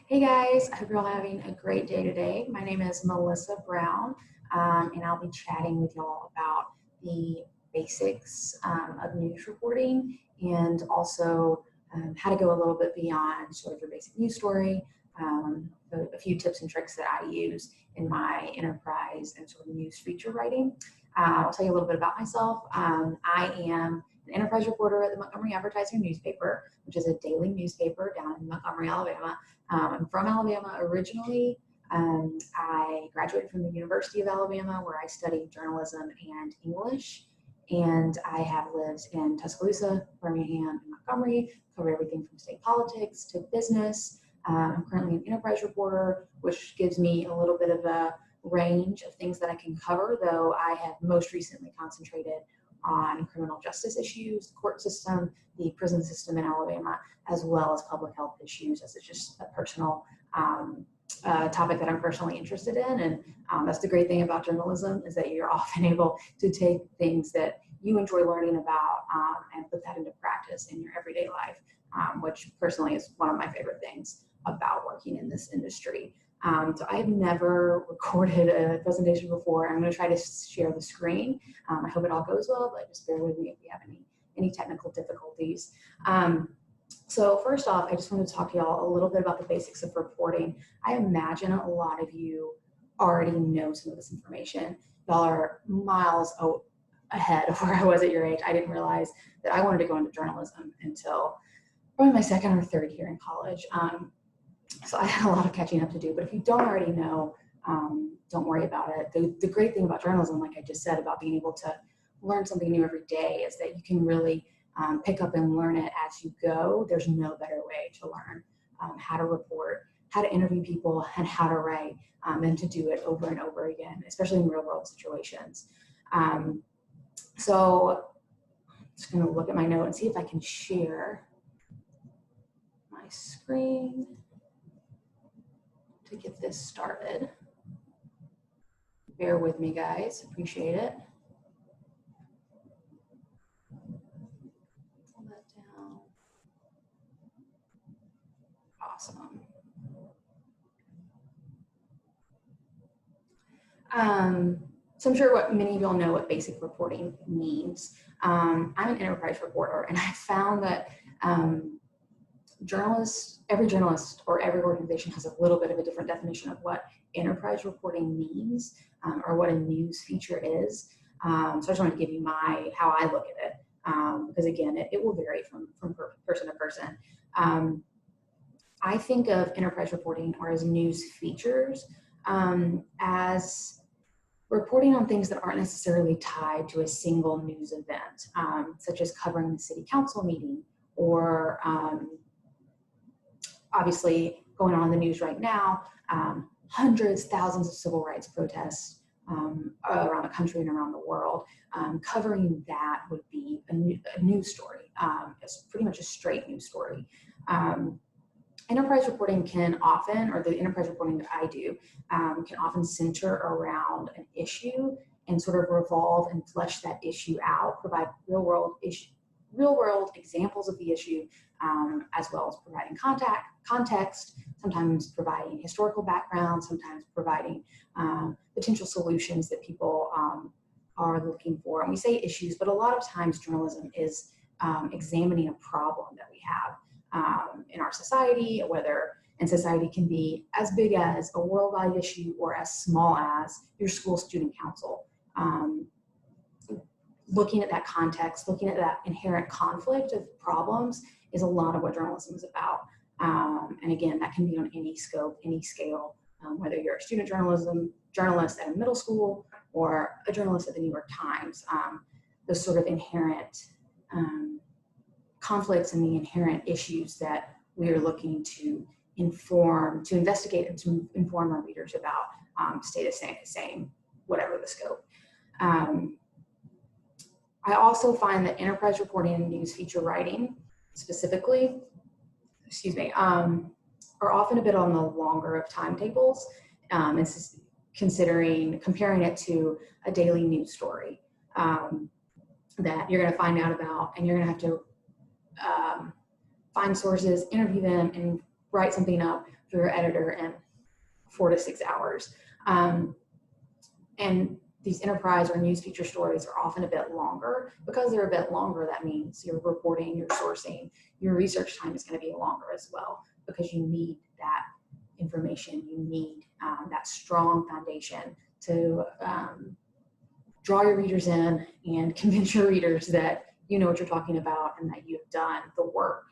Hey guys, I hope you're all having a great day today. My name is Melissa Brown, and I'll be chatting with y'all about the basics of news reporting and also how to go a little bit beyond sort of your basic news story, a few tips and tricks that I use in my enterprise and sort of news feature writing. I'll tell you a little bit about myself. I am an enterprise reporter at the Montgomery Advertiser newspaper, which is a daily newspaper down in Montgomery, Alabama. I'm from Alabama originally. I graduated from the University of Alabama, where I studied journalism and English. And I have lived in Tuscaloosa, Birmingham, and Montgomery, covered everything from state politics to business. I'm currently an enterprise reporter, which gives me a little bit of a range of things that I can cover, though I have most recently concentrated on criminal justice issues, the court system, the prison system in Alabama, as well as public health issues, as it's just a personal topic that I'm personally interested in. And that's the great thing about journalism, is that you're often able to take things that you enjoy learning about and put that into practice in your everyday life, which personally is one of my favorite things about working in this industry. So I've never recorded a presentation before. I'm going to try to share the screen. I hope it all goes well, but just bear with me if we have any technical difficulties. So first off, I just want to talk to y'all a little bit about the basics of reporting. I imagine a lot of you already know some of this information. Y'all are miles ahead of where I was at your age. I didn't realize that I wanted to go into journalism until probably my second or third year in college. So I had a lot of catching up to do, but if you don't already know, don't worry about it. The great thing about journalism, like I just said, about being able to learn something new every day, is that you can really pick up and learn it as you go. There's no better way to learn how to report, how to interview people, and how to write, than to do it over and over again, especially in real world situations. So I'm just going to look at my note and see if I can share my screen to get this started. Bear with me, guys. Appreciate it. Pull that down. Awesome. So I'm sure what many of y'all know what basic reporting means. I'm an enterprise reporter, and I found that every journalist or every organization has a little bit of a different definition of what enterprise reporting means, or what a news feature is. So I just wanted to give you how I look at it, because again, it will vary from person to person. I think of enterprise reporting, or as news features, as reporting on things that aren't necessarily tied to a single news event, such as covering the city council meeting, or obviously going on in the news right now, hundreds, thousands of civil rights protests around the country and around the world. Covering that would be a news story. It's pretty much a straight news story. Enterprise reporting can often, or the enterprise reporting that I do, can often center around an issue and sort of revolve and flesh that issue out, provide real world examples of the issue, as well as providing context, sometimes providing historical background, sometimes providing potential solutions that people are looking for. And we say issues, but a lot of times journalism is examining a problem that we have in our society, and society can be as big as a worldwide issue or as small as your school student council. Looking at that context, looking at that inherent conflict of problems is a lot of what journalism is about. And again, that can be on any scope, any scale, whether you're a student journalist at a middle school or a journalist at the New York Times. Those sort of inherent conflicts and the inherent issues that we are looking to investigate and to inform our readers about stay the same, whatever the scope. I also find that enterprise reporting and news feature writing specifically, are often a bit on the longer of timetables, comparing it to a daily news story that you're going to find out about, and you're going to have to find sources, interview them, and write something up for your editor in 4 to 6 hours. And these enterprise or news feature stories are often a bit longer. Because they're a bit longer, that means your reporting, your sourcing, your research time is going to be longer as well, because you need that information, you need that strong foundation to draw your readers in and convince your readers that you know what you're talking about and that you've done the work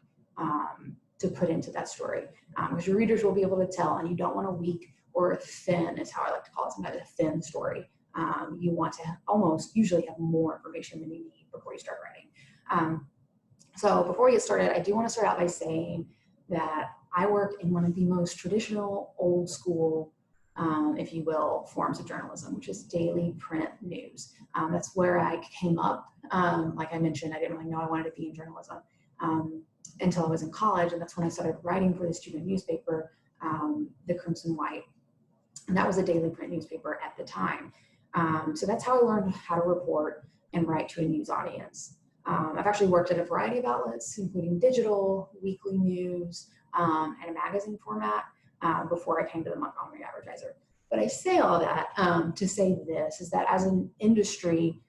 to put into that story. Because your readers will be able to tell, and you don't want a weak or a thin, is how I like to call it, sometimes a thin story. You want to almost usually have more information than you need before you start writing. So before we get started, I do want to start out by saying that I work in one of the most traditional, old school, if you will, forms of journalism, which is daily print news. That's where I came up. Like I mentioned, I didn't really know I wanted to be in journalism until I was in college, and that's when I started writing for the student newspaper, the Crimson White. And that was a daily print newspaper at the time. So that's how I learned how to report and write to a news audience. I've actually worked at a variety of outlets, including digital, weekly news, and a magazine format before I came to the Montgomery Advertiser. But I say all that to say this, is that as an industry,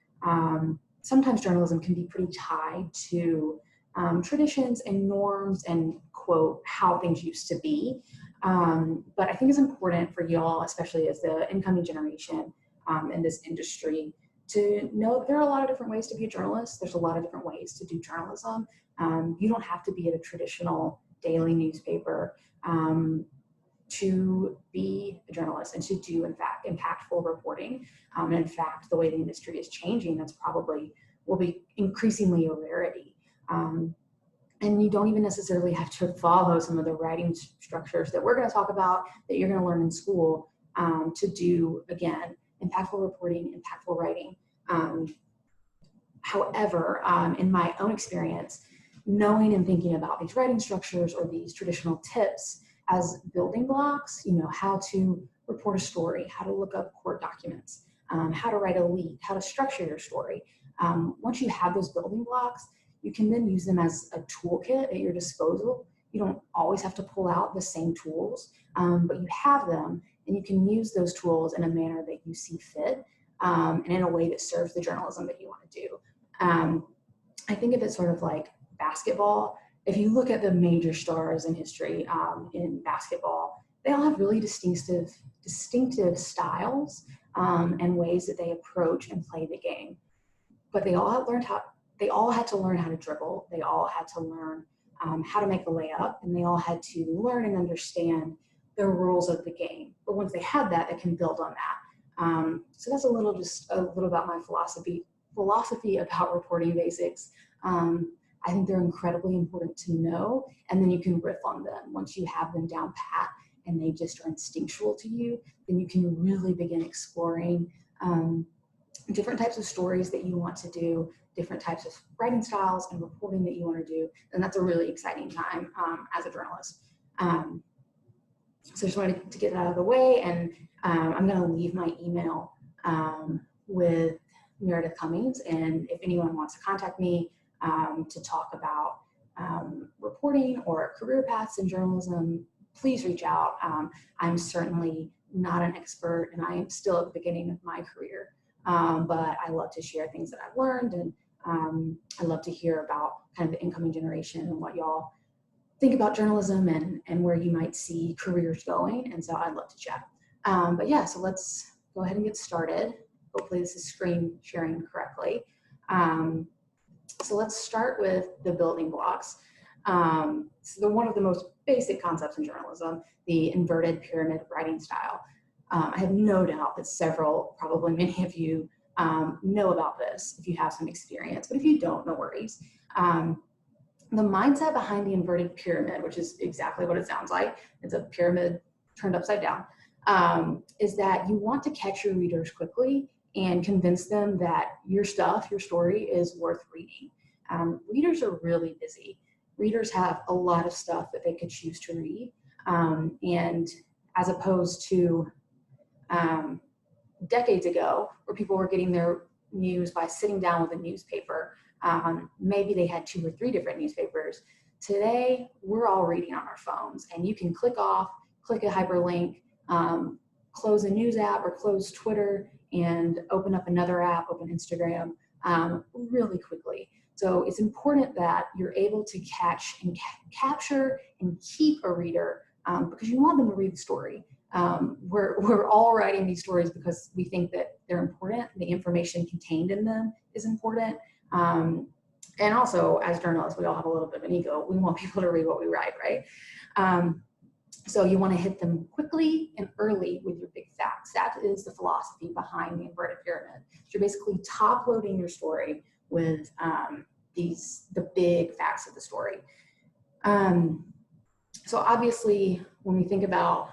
sometimes journalism can be pretty tied to traditions and norms and, quote, how things used to be. But I think it's important for y'all, especially as the incoming generation in this industry, to know that there are a lot of different ways to be a journalist. There's a lot of different ways to do journalism. You don't have to be at a traditional daily newspaper to be a journalist and to do, in fact, impactful reporting. And in fact, the way the industry is changing, that's probably will be increasingly a rarity. And you don't even necessarily have to follow some of the writing structures that we're going to talk about, that you're going to learn in school, to do, again, impactful reporting, impactful writing. However, in my own experience, knowing and thinking about these writing structures or these traditional tips as building blocks, you know, how to report a story, how to look up court documents, how to write a lead, how to structure your story. Once you have those building blocks, you can then use them as a toolkit at your disposal. You don't always have to pull out the same tools, but you have them, and you can use those tools in a manner that you see fit, and in a way that serves the journalism that you want to do. I think of it sort of like basketball. If you look at the major stars in history in basketball, they all have really distinctive styles and ways that they approach and play the game. But they all had to learn how to dribble. They all had to learn how to make a layup, and they all had to learn and understand the rules of the game. But once they had that, they can build on that. So that's just a little about my philosophy about reporting basics. I think they're incredibly important to know, and then you can riff on them. Once you have them down pat and they just are instinctual to you, then you can really begin exploring different types of stories that you want to do, different types of writing styles and reporting that you want to do. And that's a really exciting time as a journalist. So I just wanted to get that out of the way, and I'm going to leave my email with Meredith Cummings, and if anyone wants to contact me to talk about reporting or career paths in journalism, please reach out. I'm certainly not an expert, and I am still at the beginning of my career, but I love to share things that I've learned, and I love to hear about kind of the incoming generation and what y'all think about journalism and where you might see careers going, and so I'd love to chat. But yeah, so let's go ahead and get started. Hopefully this is screen sharing correctly. So let's start with the building blocks. So one of the most basic concepts in journalism, the inverted pyramid writing style. I have no doubt that probably many of you know about this if you have some experience, but if you don't, no worries. The mindset behind the inverted pyramid, which is exactly what it sounds like, it's a pyramid turned upside down, is that you want to catch your readers quickly and convince them that your story is worth reading. Readers are really busy. Readers have a lot of stuff that they could choose to read. And as opposed to decades ago, where people were getting their news by sitting down with a newspaper, maybe they had 2 or 3 different newspapers. Today, we're all reading on our phones, and you can click off, click a hyperlink, close a news app or close Twitter and open up another app, open Instagram really quickly. So it's important that you're able to catch and capture and keep a reader because you want them to read the story. We're all writing these stories because we think that they're important. The information contained in them is important. And also, as journalists, we all have a little bit of an ego. We want people to read what we write, right? So you want to hit them quickly and early with your big facts. That is the philosophy behind the inverted pyramid. So you're basically top loading your story with the big facts of the story. So obviously, when we think about,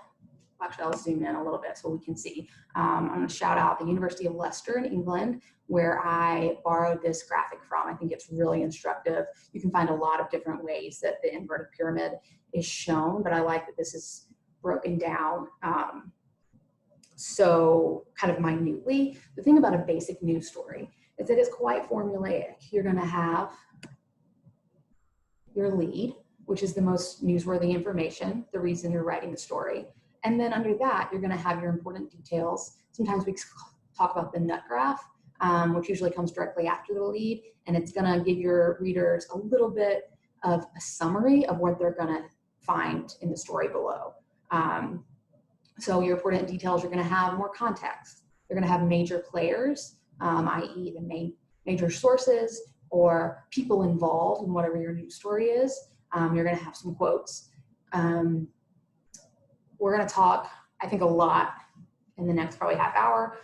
actually I'll zoom in a little bit so we can see. I'm going to shout out the University of Leicester in England, where I borrowed this graphic from. I think it's really instructive. You can find a lot of different ways that the inverted pyramid is shown, but I like that this is broken down so kind of minutely. The thing about a basic news story is that it's quite formulaic. You're going to have your lead, which is the most newsworthy information, the reason you're writing the story. And then under that, you're going to have your important details. Sometimes we talk about the nut graph, which usually comes directly after the lead, and it's going to give your readers a little bit of a summary of what they're going to find in the story below. So your important details, you're going to have more context. You're going to have major players, i.e. the major sources or people involved in whatever your news story is. You're going to have some quotes. We're going to talk, I think, a lot in the next probably half hour,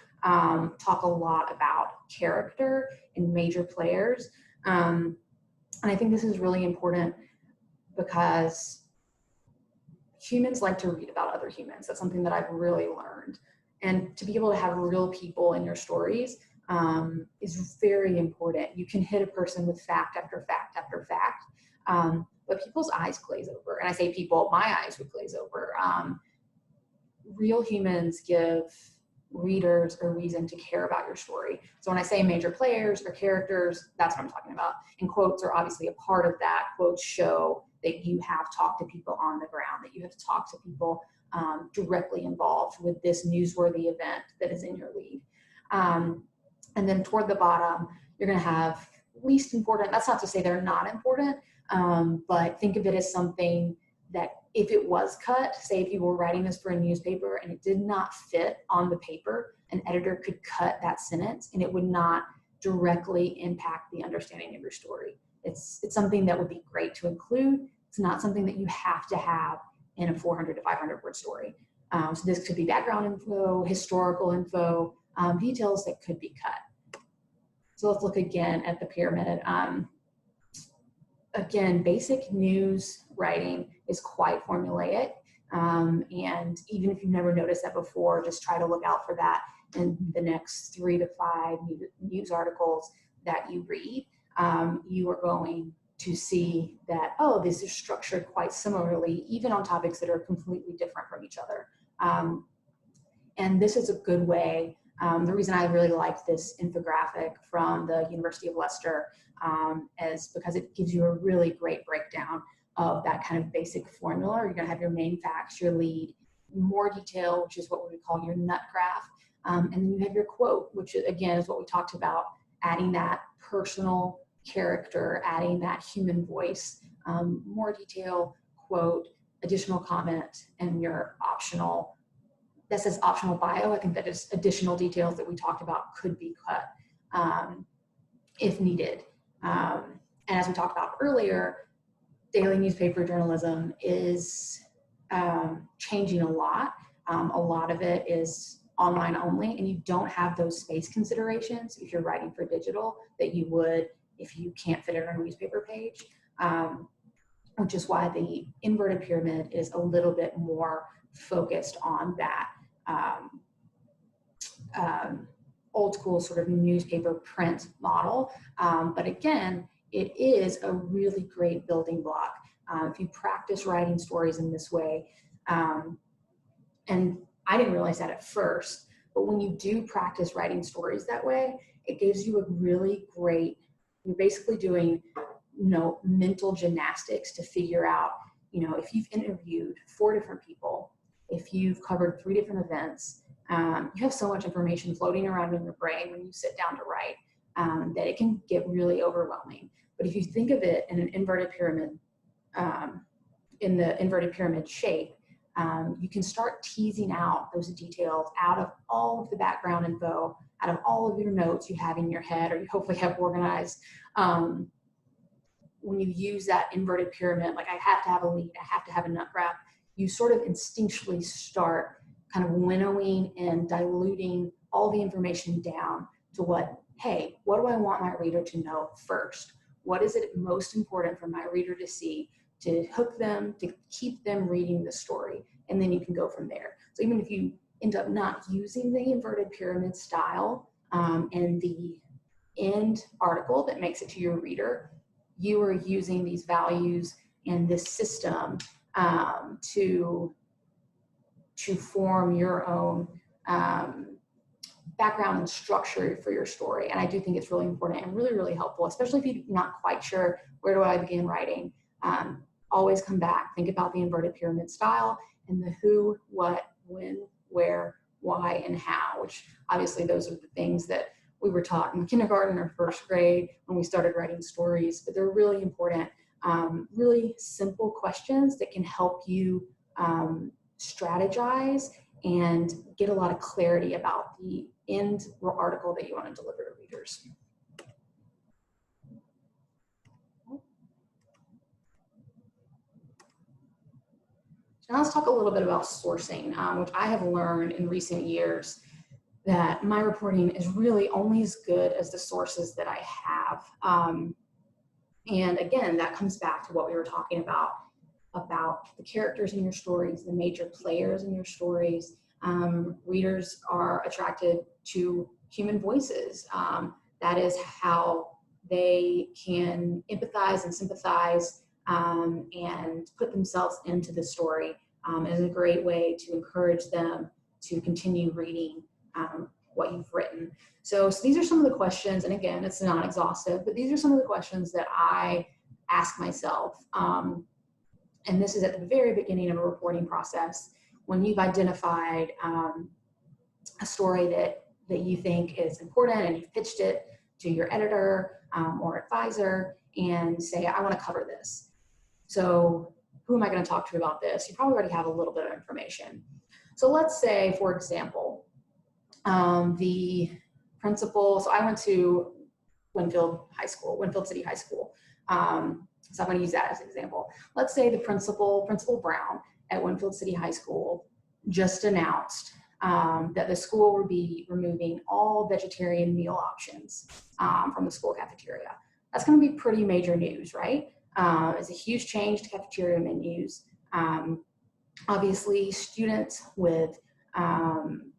talk a lot about character and major players. And I think this is really important because humans like to read about other humans. That's something that I've really learned. And to be able to have real people in your stories is very important. You can hit a person with fact after fact after fact, but people's eyes glaze over. And I say people, my eyes would glaze over. Real humans give readers a reason to care about your story. So when I say major players or characters, that's what I'm talking about. And quotes are obviously a part of that. Quotes show that you have talked to people on the ground, that you have talked to people directly involved with this newsworthy event that is in your lead. And then toward the bottom, you're going to have least important. That's not to say they're not important, but think of it as something that if it was cut, say if you were writing this for a newspaper and it did not fit on the paper, an editor could cut that sentence and it would not directly impact the understanding of your story. It's something that would be great to include. It's not something that you have to have in a 400 to 500 word story. So this could be background info, historical info, details that could be cut. So let's look again at the pyramid. Again, basic news writing is quite formulaic. And even if you've never noticed that before, just try to look out for that in the next 3 to 5 news articles that you read. You are going to see that, oh, this is structured quite similarly, even on topics that are completely different from each other. And this is a good way. The reason I really like this infographic from the University of Leicester is because it gives you a really great breakdown of that kind of basic formula. You're going to have your main facts, your lead, more detail, which is what we would call your nut graph. And then you have your quote, which again is what we talked about, adding that personal character, adding that human voice, more detail, quote, additional comment, and your optional, that says optional bio. I think that is additional details that we talked about could be cut if needed. And as we talked about earlier, daily newspaper journalism is changing a lot. A lot of it is online only, and you don't have those space considerations if you're writing for digital that you would if you can't fit it on a newspaper page, which is why the inverted pyramid is a little bit more focused on that old school sort of newspaper print model. But again, it is a really great building block. If you practice writing stories in this way, and I didn't realize that at first, but when you do practice writing stories that way, it gives you a really great, you're basically doing, mental gymnastics to figure out, if you've interviewed 4 different people, if you've covered 3 different events, you have so much information floating around in your brain when you sit down to write that it can get really overwhelming. But if you think of it in an inverted pyramid, in the inverted pyramid shape, you can start teasing out those details out of all of the background info, out of all of your notes you have in your head or you hopefully have organized. When you use that inverted pyramid, like I have to have a lead, I have to have a nut wrap, you sort of instinctually start kind of winnowing and diluting all the information down to what, hey, what do I want my reader to know first? What is it most important for my reader to see to hook them, to keep them reading the story? And then you can go from there. So even if you end up not using the inverted pyramid style and the end article that makes it to your reader, you are using these values and this system to form your own background and structure for your story. And I do think it's really important and really, really helpful, especially if you're not quite sure where do I begin writing. Always come back, think about the inverted pyramid style and the who, what, when, where, why, and how, which obviously those are the things that we were taught in kindergarten or first grade when we started writing stories, but they're really important, really simple questions that can help you strategize and get a lot of clarity about the end article that you want to deliver to readers. Now let's talk a little bit about sourcing, which I have learned in recent years that my reporting is really only as good as the sources that I have. And again, that comes back to what we were talking about the characters in your stories, the major players in your stories. Readers are attracted to human voices. That is how they can empathize and sympathize and put themselves into the story. Is a great way to encourage them to continue reading what you've written. So these are some of the questions, and again, it's not exhaustive, but these are some of the questions that I ask myself. And this is at the very beginning of a reporting process when you've identified a story that you think is important and you've pitched it to your editor or advisor and say, I want to cover this. So who am I going to talk to about this? You probably already have a little bit of information. So let's say, for example, the principal, so I went to Winfield City High School. So I'm going to use that as an example. Let's say the Principal Brown at Winfield City High School just announced that the school would be removing all vegetarian meal options from the school cafeteria. That's going to be pretty major news, right? It's a huge change to cafeteria menus. Obviously, students with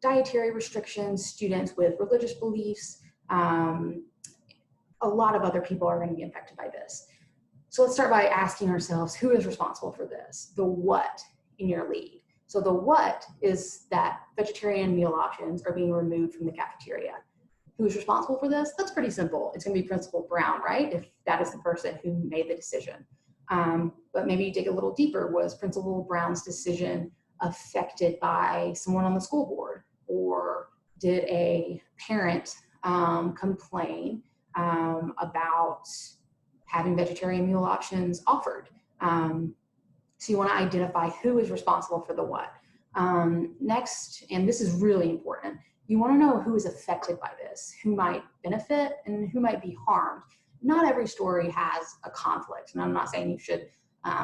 dietary restrictions, students with religious beliefs, a lot of other people are going to be affected by this. So let's start by asking ourselves, who is responsible for this? The what in your lead. So the what is that vegetarian meal options are being removed from the cafeteria. Who's responsible for this? That's pretty simple. It's going to be Principal Brown, right? If that is the person who made the decision. But maybe you dig a little deeper. Was Principal Brown's decision affected by someone on the school board? Or did a parent complain about having vegetarian meal options offered? So you want to identify who is responsible for the what. Next, and this is really important, you want to know who is affected by this, who might benefit and who might be harmed. Not every story has a conflict, and I'm not saying you should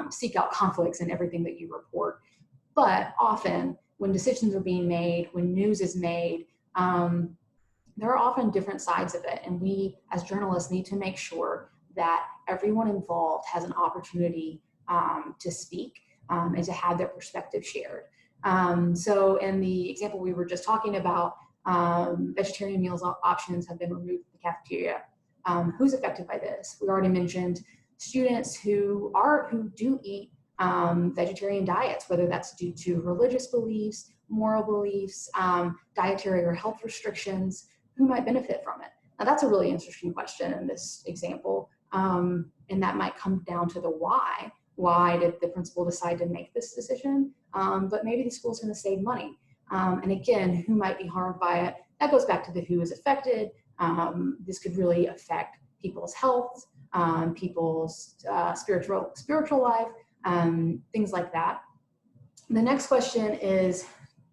seek out conflicts in everything that you report, but often when decisions are being made, when news is made, there are often different sides of it, and we as journalists need to make sure that everyone involved has an opportunity to speak and to have their perspective shared. So in the example we were just talking about, vegetarian meals options have been removed from the cafeteria. Who's affected by this? We already mentioned students who do eat vegetarian diets, whether that's due to religious beliefs, moral beliefs, dietary or health restrictions. Who might benefit from it? Now that's a really interesting question in this example, and that might come down to the why. Why did the principal decide to make this decision? but maybe the school's going to save money. And again, who might be harmed by it? That goes back to the who is affected. This could really affect people's health, people's spiritual life, things like that. The next question is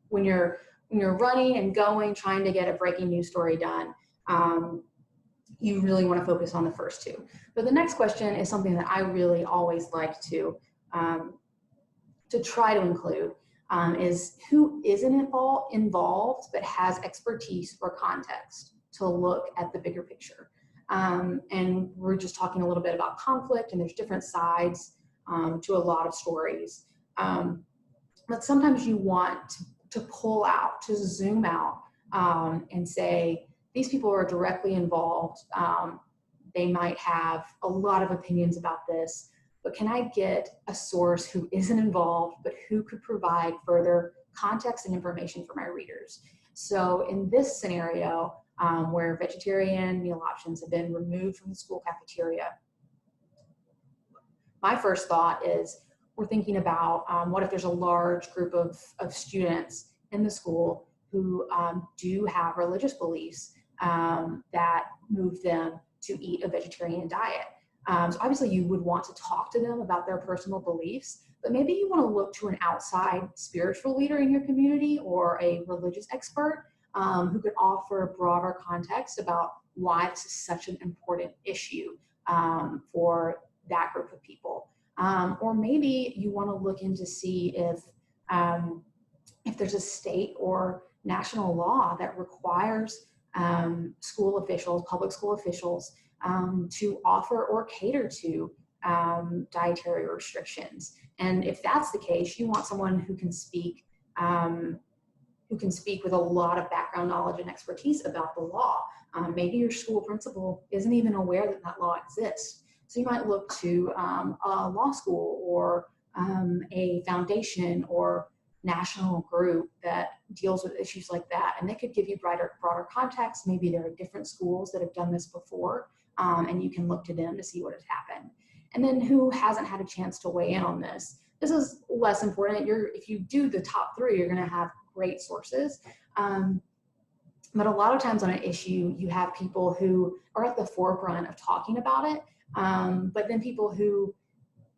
when you're running and going, trying to get a breaking news story done, you really want to focus on the first two. But the next question is something that I really always like to try to include, is who isn't involved but has expertise or context to look at the bigger picture. And we're just talking a little bit about conflict, and there's different sides to a lot of stories. But sometimes you want to pull out, to zoom out, and say, these people are directly involved. They might have a lot of opinions about this, but can I get a source who isn't involved, but who could provide further context and information for my readers? So in this scenario, where vegetarian meal options have been removed from the school cafeteria, my first thought is we're thinking about what if there's a large group of students in the school who do have religious beliefs that move them to eat a vegetarian diet. So obviously you would want to talk to them about their personal beliefs, but maybe you want to look to an outside spiritual leader in your community or a religious expert who could offer broader context about why this is such an important issue for that group of people. Or maybe you want to look in to see if there's a state or national law that requires school officials, public school officials, to offer or cater to dietary restrictions. And if that's the case, you want someone who can speak with a lot of background knowledge and expertise about the law. Maybe your school principal isn't even aware that that law exists. So you might look to a law school or a foundation or national group that deals with issues like that, and they could give you broader context. Maybe there are different schools that have done this before, and you can look to them to see what has happened. And then who hasn't had a chance to weigh in on this? This is less important. If you do the top three, you're going to have great sources. But a lot of times on an issue, you have people who are at the forefront of talking about it, but then people who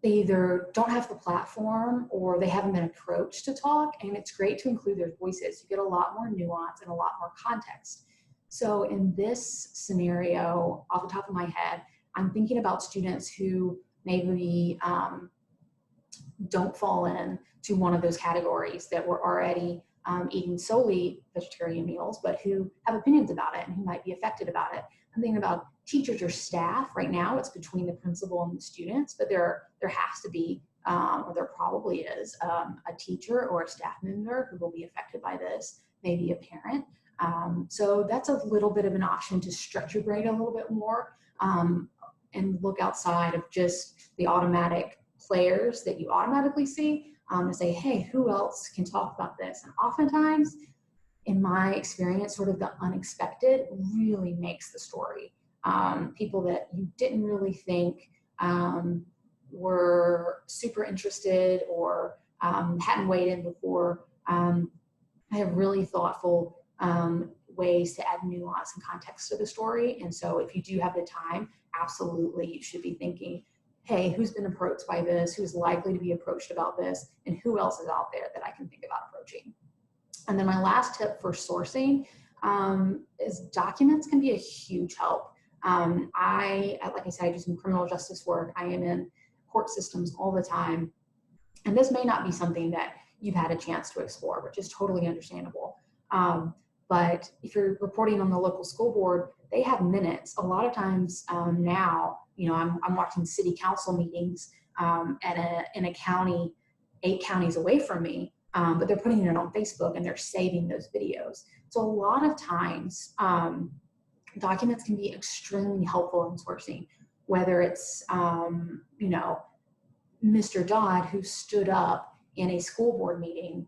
they either don't have the platform or they haven't been approached to talk, and it's great to include their voices. You get a lot more nuance and a lot more context. So in this scenario, off the top of my head, I'm thinking about students who maybe don't fall in to one of those categories that were already eating solely vegetarian meals, but who have opinions about it and who might be affected about it. I'm thinking about teachers or staff. Right now it's between the principal and the students, but there has to be, or there probably is, a teacher or a staff member who will be affected by this, maybe a parent. So that's a little bit of an option to stretch your brain a little bit more and look outside of just the automatic players that you automatically see, to say, hey, who else can talk about this? And oftentimes, in my experience, sort of the unexpected really makes the story. People that you didn't really think were super interested or hadn't weighed in before have really thoughtful ways to add nuance and context to the story. And so if you do have the time, absolutely you should be thinking, hey, who's been approached by this? Who's likely to be approached about this? And who else is out there that I can think about approaching? And then my last tip for sourcing is documents can be a huge help. Like I said, I do some criminal justice work. I am in court systems all the time. And this may not be something that you've had a chance to explore, which is totally understandable. But if you're reporting on the local school board, they have minutes. A lot of times now, I'm watching city council meetings in a county, 8 counties away from me, but they're putting it on Facebook and they're saving those videos. So a lot of times, documents can be extremely helpful in sourcing, whether it's, Mr. Dodd, who stood up in a school board meeting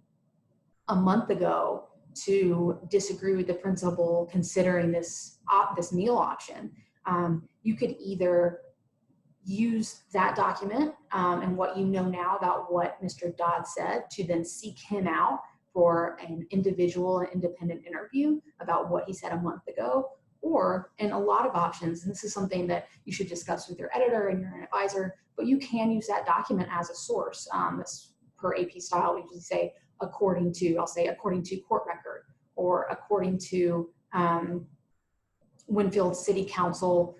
a month ago to disagree with the principal considering this meal option. You could either use that document and what you know now about what Mr. Dodd said to then seek him out for an individual and independent interview about what he said a month ago, or, and a lot of options, and this is something that you should discuss with your editor and your advisor, but you can use that document as a source. This, per AP style, we usually say according to, I'll say according to court record, or according to Winfield City Council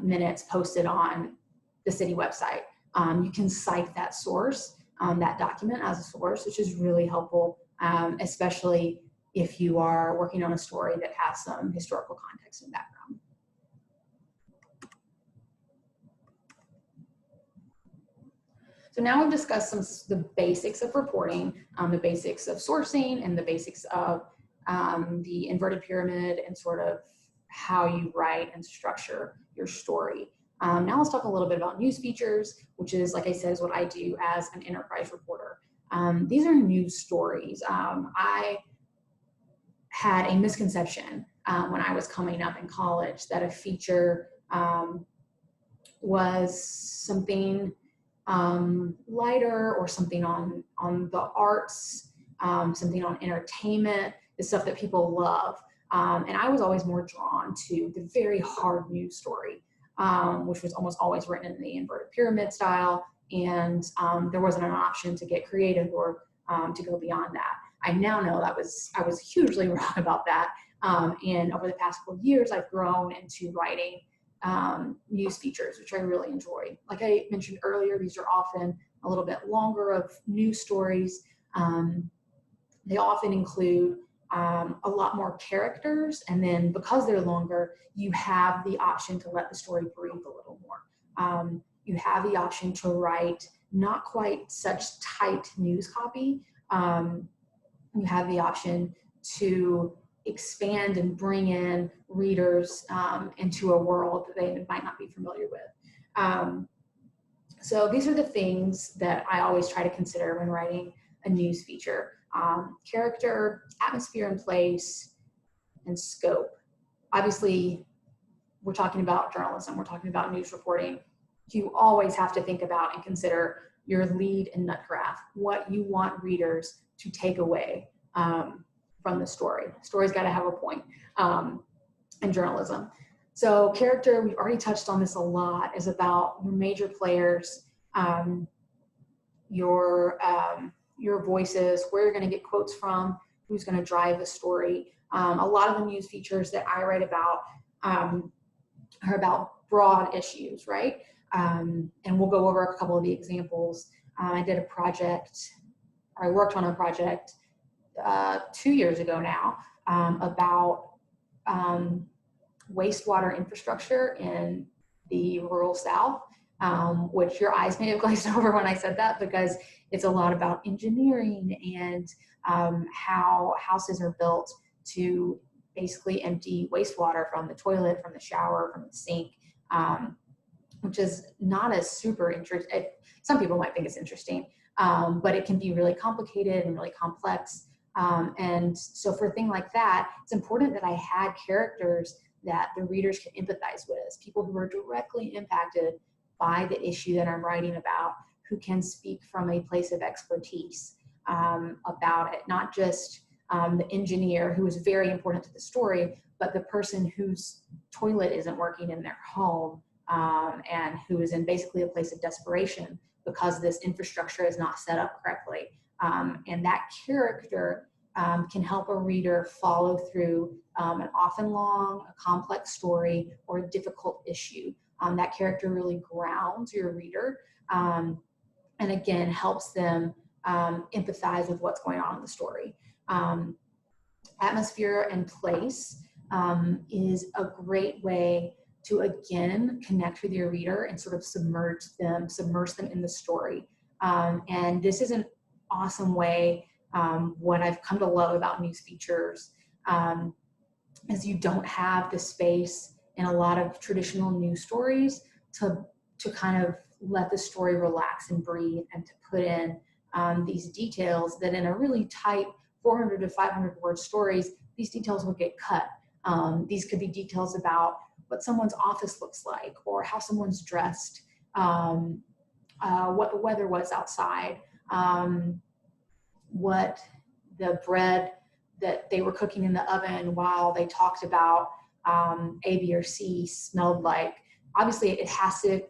minutes posted on the city website. You can cite that source, that document as a source, which is really helpful, especially if you are working on a story that has some historical context and background. So now we've discussed the basics of reporting, the basics of sourcing, and the basics of the inverted pyramid and sort of how you write and structure your story. Now let's talk a little bit about news features, which is, like I said, is what I do as an enterprise reporter. These are news stories. I had a misconception when I was coming up in college that a feature was something lighter, or something on the arts, something on entertainment, the stuff that people love. And I was always more drawn to the very hard news story, which was almost always written in the inverted pyramid style. And there wasn't an option to get creative or to go beyond that. I now know that I was hugely wrong about that. And over the past couple of years, I've grown into writing news features, which I really enjoy. Like I mentioned earlier, these are often a little bit longer of news stories. They often include a lot more characters, and then because they're longer, you have the option to let the story breathe a little more. You have the option to write not quite such tight news copy. You have the option to expand and bring in readers into a world that they might not be familiar with. So these are the things that I always try to consider when writing a news feature. Character, atmosphere and place, and scope. Obviously, we're talking about journalism, we're talking about news reporting. You always have to think about and consider your lead and nut graph, what you want readers to take away from the story. The story's got to have a point in journalism. So character, we've already touched on this a lot, is about your major players, your voices, where you're going to get quotes from, who's going to drive the story. A lot of the news features that I write about are about broad issues, right? And we'll go over a couple of the examples. I worked on a project 2 years ago now about wastewater infrastructure in the rural South, which your eyes may have glazed over when I said that, because it's a lot about engineering and how houses are built to basically empty wastewater from the toilet, from the shower, from the sink, which is not as super interesting. Some people might think it's interesting, but it can be really complicated and really complex. And so for a thing like that, it's important that I had characters that the readers can empathize with, people who are directly impacted by the issue that I'm writing about, who can speak from a place of expertise about it, not just the engineer, who is very important to the story, but the person whose toilet isn't working in their home and who is in basically a place of desperation because this infrastructure is not set up correctly. And that character can help a reader follow through an often long, a complex story, or a difficult issue. That character really grounds your reader and again helps them empathize with what's going on in the story. Atmosphere and place is a great way to again connect with your reader and sort of submerge them in the story. And this is an awesome way. What I've come to love about news features is you don't have the space in a lot of traditional news stories to kind of let the story relax and breathe, and to put in these details that in a really tight 400 to 500 word stories, these details will get cut. These could be details about what someone's office looks like, or how someone's dressed, what the weather was outside, what the bread that they were cooking in the oven while they talked about A, B, or C smelled like. Obviously, it has to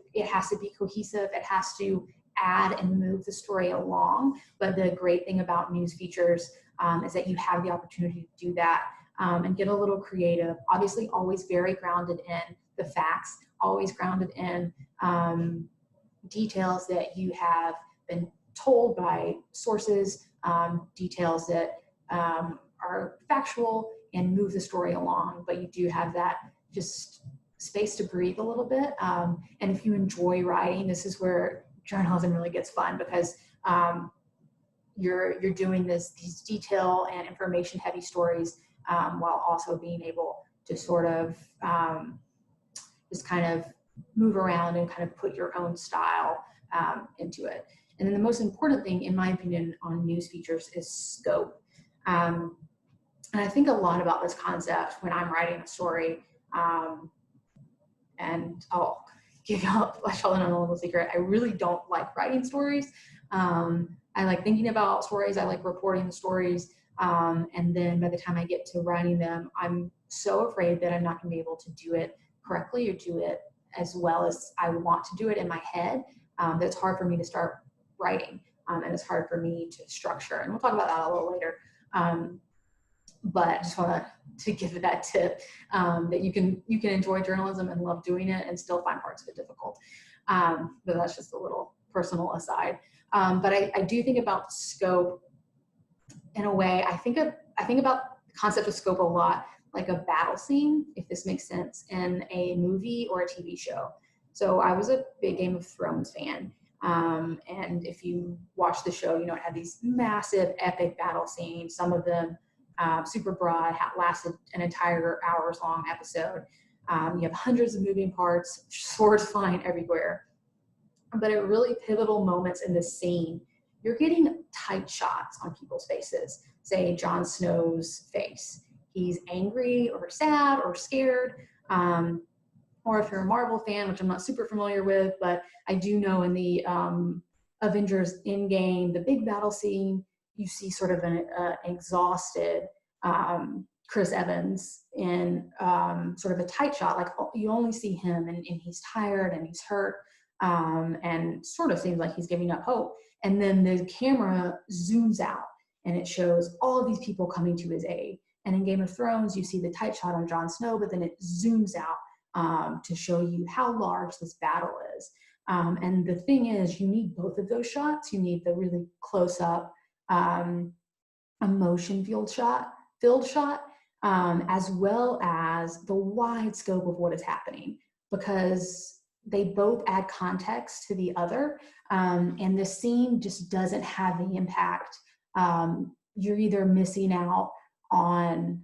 be cohesive. It has to add and move the story along. But the great thing about news features is that you have the opportunity to do that and get a little creative. Obviously, always very grounded in the facts, always grounded in details that you have been told by sources, details that are factual and move the story along, but you do have that just space to breathe a little bit. And if you enjoy writing, this is where journalism really gets fun, because you're doing these detail and information heavy stories while also being able to sort of just kind of move around and kind of put your own style into it. And then the most important thing, in my opinion, on news features is scope. And I think a lot about this concept when I'm writing a story. And I'll give y'all, let y'all in on a little secret. I really don't like writing stories. I like thinking about stories. I like reporting the stories. And then by the time I get to writing them, I'm so afraid that I'm not going to be able to do it correctly or do it as well as I want to do it in my head. That it's hard for me to start writing, and it's hard for me to structure. And we'll talk about that a little later. But I just want to give it that tip that you can enjoy journalism and love doing it and still find parts of it difficult. But that's just a little personal aside. But I do think about scope in a way. I think about the concept of scope a lot, like a battle scene, if this makes sense, in a movie or a TV show. So I was a big Game of Thrones fan. And if you watch the show, you know, it had these massive epic battle scenes, some of them super broad, lasted an entire hours long episode. You have hundreds of moving parts, swords flying everywhere. But at really pivotal moments in the scene, you're getting tight shots on people's faces. Say Jon Snow's face. He's angry or sad or scared. Or if you're a Marvel fan, which I'm not super familiar with, but I do know in the Avengers Endgame, the big battle scene, you see sort of an exhausted Chris Evans in sort of a tight shot. Like you only see him and he's tired and he's hurt and sort of seems like he's giving up hope. And then the camera zooms out and it shows all of these people coming to his aid. And in Game of Thrones, you see the tight shot on Jon Snow, but then it zooms out to show you how large this battle is. And the thing is, you need both of those shots. You need the really close up emotion-filled shot, as well as the wide scope of what is happening, because they both add context to the other. And the scene just doesn't have the impact. You're either missing out on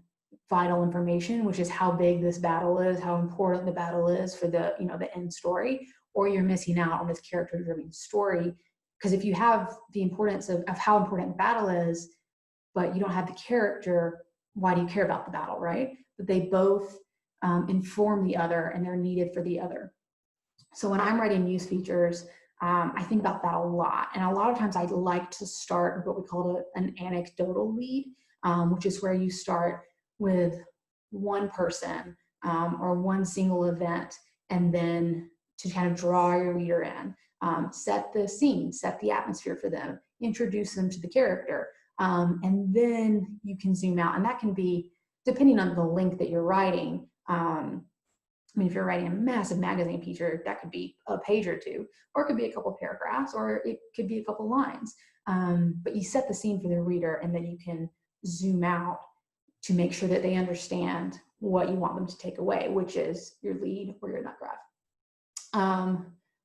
vital information, which is how big this battle is, how important the battle is for the, you know, the end story, or you're missing out on this character-driven story. Because if you have the importance of how important the battle is, but you don't have the character, why do you care about the battle, right? But they both inform the other and they're needed for the other. So when I'm writing news features, I think about that a lot. And a lot of times I'd like to start with what we call an anecdotal lead, which is where you start with one person or one single event, and then to kind of draw your reader in, set the scene, set the atmosphere for them, introduce them to the character, and then you can zoom out. And that can be, depending on the length that you're writing, I mean, if you're writing a massive magazine feature, that could be a page or two, or it could be a couple paragraphs, or it could be a couple lines. But you set the scene for the reader, and then you can zoom out to make sure that they understand what you want them to take away, which is your lead or your nut graph.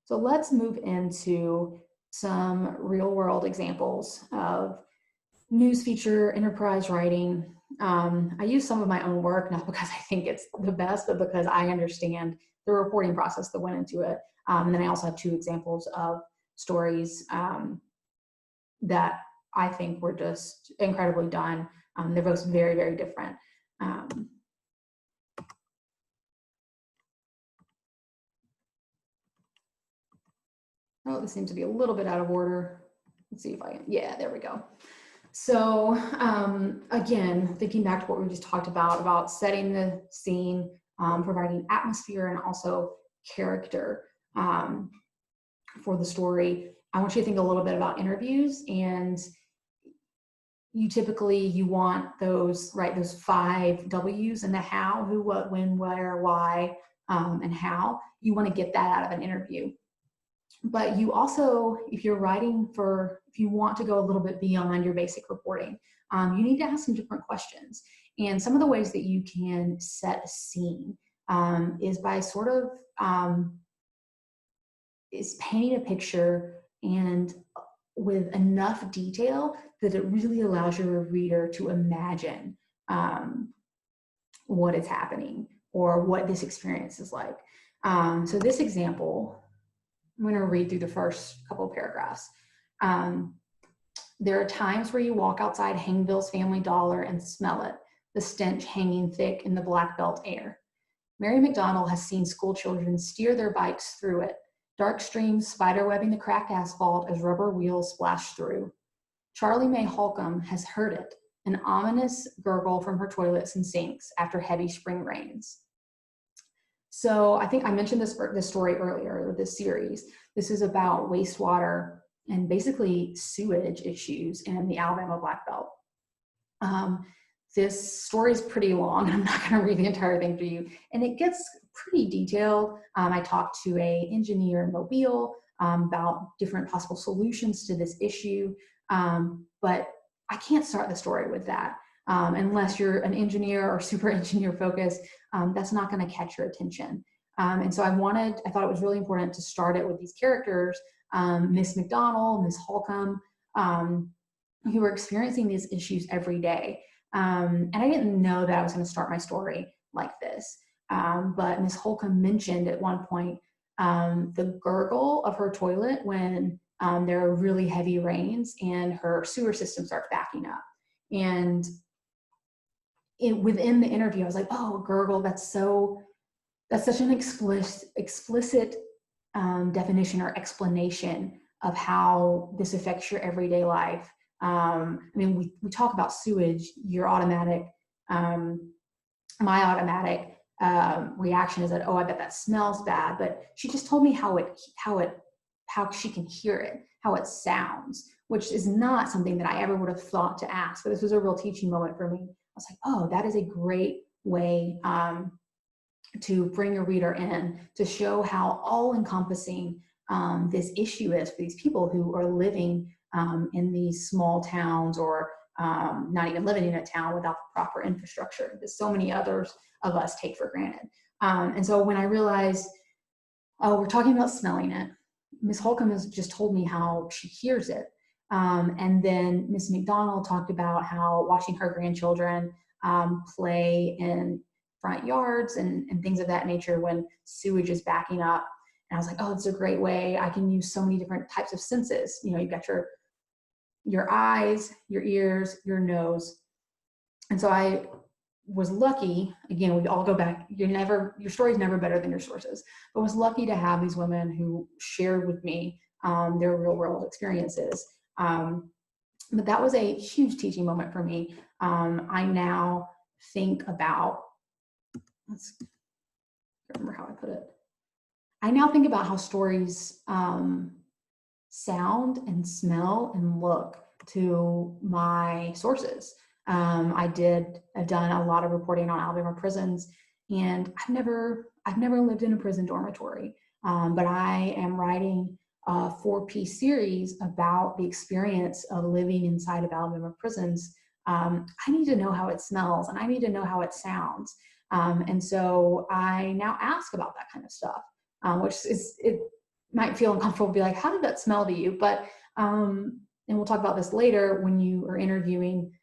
So let's move into some real world examples of news feature enterprise writing. I use some of my own work, not because I think it's the best, but because I understand the reporting process that went into it. And then I also have two examples of stories that I think were just incredibly done. They're both very, very different. Oh, this seems to be a little bit out of order. Let's see if I can, yeah, there we go. So again, thinking back to what we just talked about setting the scene, providing atmosphere and also character for the story. I want you to think a little bit about interviews, and you want those, right, those 5 W's in the how: who, what, when, where, why, and how. You want to get that out of an interview. But you also, if you want to go a little bit beyond your basic reporting, you need to ask some different questions. And some of the ways that you can set a scene is by sort of is painting a picture and with enough detail that it really allows your reader to imagine what is happening or what this experience is like. So this example, I'm going to read through the first couple of paragraphs. There are times where you walk outside Hangville's Family Dollar and smell it, the stench hanging thick in the black belt air. Mary McDonald has seen school children steer their bikes through it, dark streams spiderwebbing the cracked asphalt as rubber wheels splash through. Charlie Mae Holcomb has heard it, an ominous gurgle from her toilets and sinks after heavy spring rains. So I think I mentioned this story earlier, this series. This is about wastewater and basically sewage issues in the Alabama Black Belt. This story is pretty long. I'm not going to read the entire thing for you. And it gets pretty detailed. I talked to an engineer in Mobile about different possible solutions to this issue. But I can't start the story with that. Unless you're an engineer or super engineer focused, that's not going to catch your attention. And so I thought it was really important to start it with these characters, Miss McDonald, Miss Holcomb, who are experiencing these issues every day. And I didn't know that I was going to start my story like this. But Miss Holcomb mentioned at one point the gurgle of her toilet when there are really heavy rains and her sewer system starts backing up. And within the interview, I was like, oh, gurgle, that's such an explicit definition or explanation of how this affects your everyday life. I mean, we talk about sewage, your automatic, my automatic reaction is that, oh, I bet that smells bad. But she just told me how she can hear it, how it sounds, which is not something that I ever would have thought to ask. But this was a real teaching moment for me. I was like, oh, that is a great way to bring a reader in, to show how all-encompassing this issue is for these people who are living in these small towns, or not even living in a town without the proper infrastructure that so many others of us take for granted. And so when I realized, oh, we're talking about smelling it, Ms. Holcomb has just told me how she hears it. And then Ms. McDonald talked about how watching her grandchildren play in front yards and things of that nature when sewage is backing up. And I was like, oh, it's a great way. I can use so many different types of senses. You know, you've got your eyes, your ears, your nose. And so I was lucky, again, we all go back, your story's never better than your sources, but was lucky to have these women who shared with me their real world experiences. But that was a huge teaching moment for me. I now think about, let's remember how I put it. I now think about how stories sound and smell and look to my sources. I've done a lot of reporting on Alabama prisons, and I've never lived in a prison dormitory, but I am writing a 4-piece series about the experience of living inside of Alabama prisons. I need to know how it smells, and I need to know how it sounds. And so I now ask about that kind of stuff, which it might feel uncomfortable to be like, how did that smell to you? But, and we'll talk about this later, when you are interviewing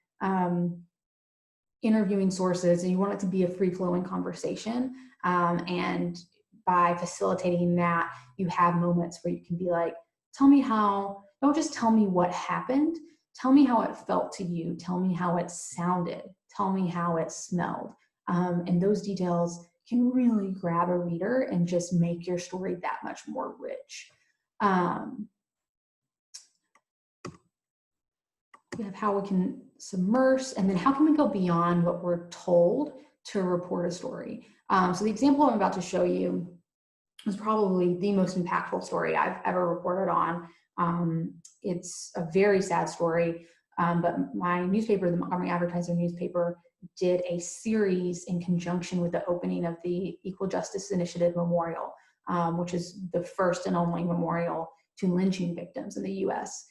sources and you want it to be a free-flowing conversation. And by facilitating that, you have moments where you can be like, don't just tell me what happened, tell me how it felt to you, tell me how it sounded, tell me how it smelled. And those details can really grab a reader and just make your story that much more rich. We have how we can submerge, and then how can we go beyond what we're told to report a story. So the example I'm about to show you was probably the most impactful story I've ever reported on. It's a very sad story, but my newspaper, the Montgomery Advertiser newspaper, did a series in conjunction with the opening of the Equal Justice Initiative Memorial, which is the first and only memorial to lynching victims in the US.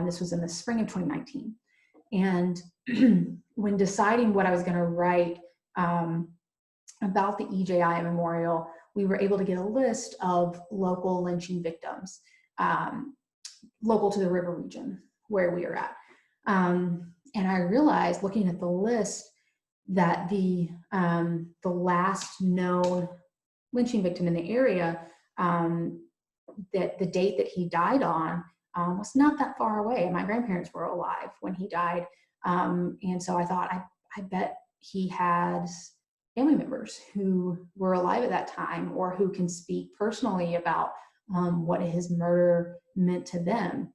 This was in the spring of 2019. And when deciding what I was going to write about the EJI Memorial, we were able to get a list of local lynching victims, local to the river region where we are at. And I realized, looking at the list, that the last known lynching victim in the area, that the date that he died on was not that far away. My grandparents were alive when he died. And so I thought, I bet he had family members who were alive at that time, or who can speak personally about what his murder meant to them.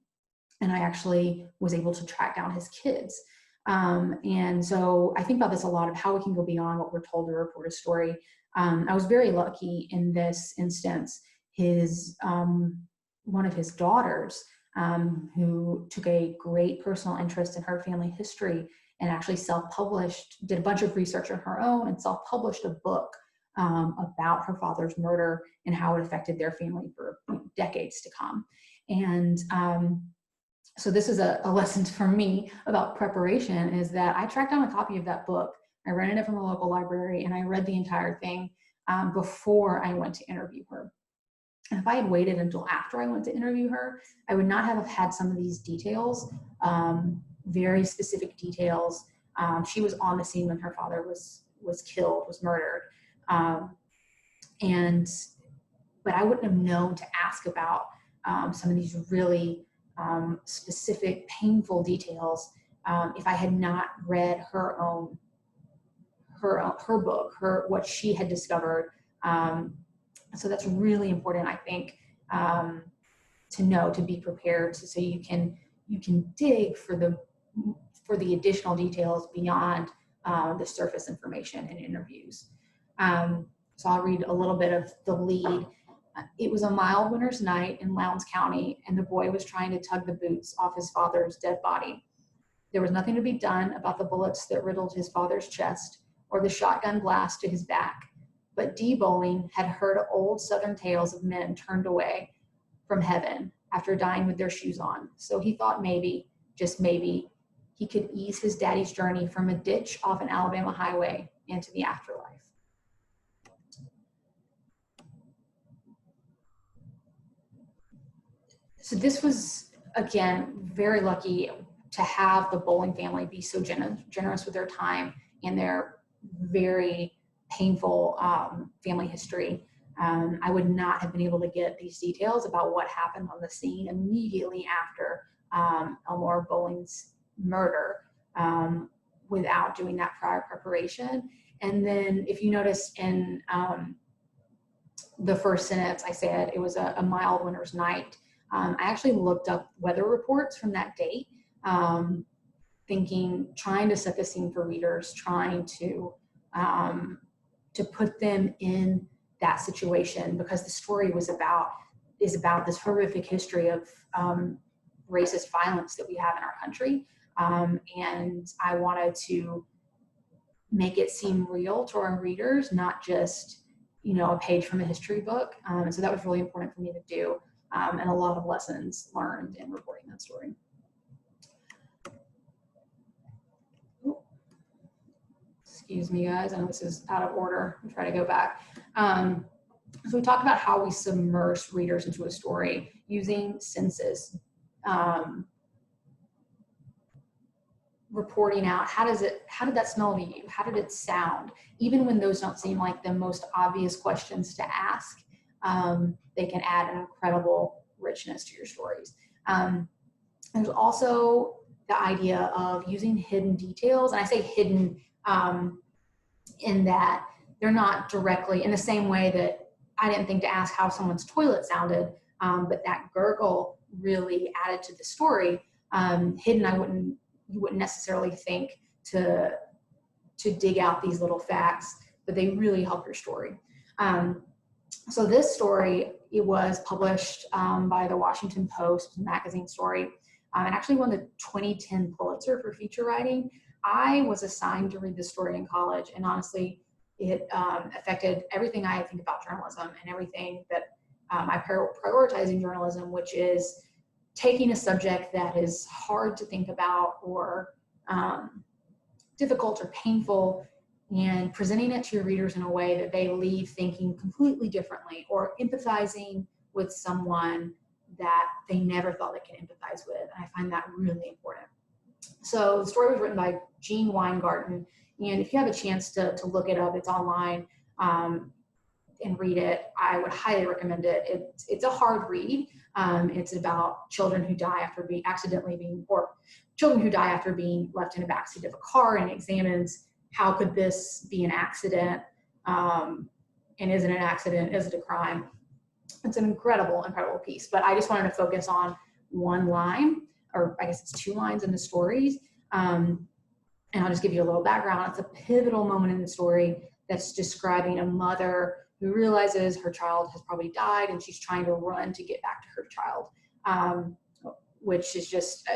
And I actually was able to track down his kids. And so I think about this a lot, of how we can go beyond what we're told to report a story. I was very lucky in this instance. One of his daughters, who took a great personal interest in her family history and actually self-published, did a bunch of research on her own and self-published a book about her father's murder and how it affected their family for decades to come. And so this is a lesson for me about preparation, is that I tracked down a copy of that book. I rented it from a local library, and I read the entire thing before I went to interview her. And if I had waited until after I went to interview her, I would not have had some of these details, very specific details. She was on the scene when her father was killed, was murdered. But I wouldn't have known to ask about some of these really specific, painful details if I had not read her book, what she had discovered. So that's really important, I think, to know, to be prepared, so you can dig for the additional details beyond the surface information in interviews. So I'll read a little bit of the lead. It was a mild winter's night in Lowndes County, and the boy was trying to tug the boots off his father's dead body. There was nothing to be done about the bullets that riddled his father's chest or the shotgun blast to his back. But D. Bowling had heard old Southern tales of men turned away from heaven after dying with their shoes on. So he thought maybe, just maybe, he could ease his daddy's journey from a ditch off an Alabama highway into the afterlife. So this was, again, very lucky to have the Bowling family be so generous with their time and their very painful family history. I would not have been able to get these details about what happened on the scene immediately after Elmore Bowling's murder without doing that prior preparation. And then if you notice in the first sentence, I said it was a mild winter's night. I actually looked up weather reports from that date, trying to set the scene for readers, trying to put them in that situation, because the story is about this horrific history of racist violence that we have in our country. And I wanted to make it seem real to our readers, not just, a page from a history book. And so that was really important for me to do. And a lot of lessons learned in reporting that story. Excuse me, guys. I know this is out of order. I'll try to go back. So we talked about how we submerge readers into a story using senses, reporting out how did that smell to you? How did it sound? Even when those don't seem like the most obvious questions to ask, they can add an incredible richness to your stories. There's also the idea of using hidden details, and I say hidden in that they're not directly in the same way that I didn't think to ask how someone's toilet sounded. but that gurgle really added to the story. Hidden, you wouldn't necessarily think to dig out these little facts, but they really help your story. So this story, it was published by the Washington Post magazine story, and actually won the 2010 Pulitzer for feature writing. I was assigned to read this story in college, and honestly, it affected everything I think about journalism and everything that I prioritize in journalism, which is taking a subject that is hard to think about or difficult or painful, and presenting it to your readers in a way that they leave thinking completely differently or empathizing with someone that they never thought they could empathize with. And I find that really important. So the story was written by Gene Weingarten, and if you have a chance to look it up, it's online, and read it. I would highly recommend it. It's a hard read. It's about children who die after children who die after being left in a backseat of a car, and examines how could this be an accident, and is it an accident? Is it a crime? It's an incredible, incredible piece. But I just wanted to focus on one line, or I guess it's two lines in the stories. And I'll just give you a little background. It's a pivotal moment in the story that's describing a mother who realizes her child has probably died, and she's trying to run to get back to her child, which is just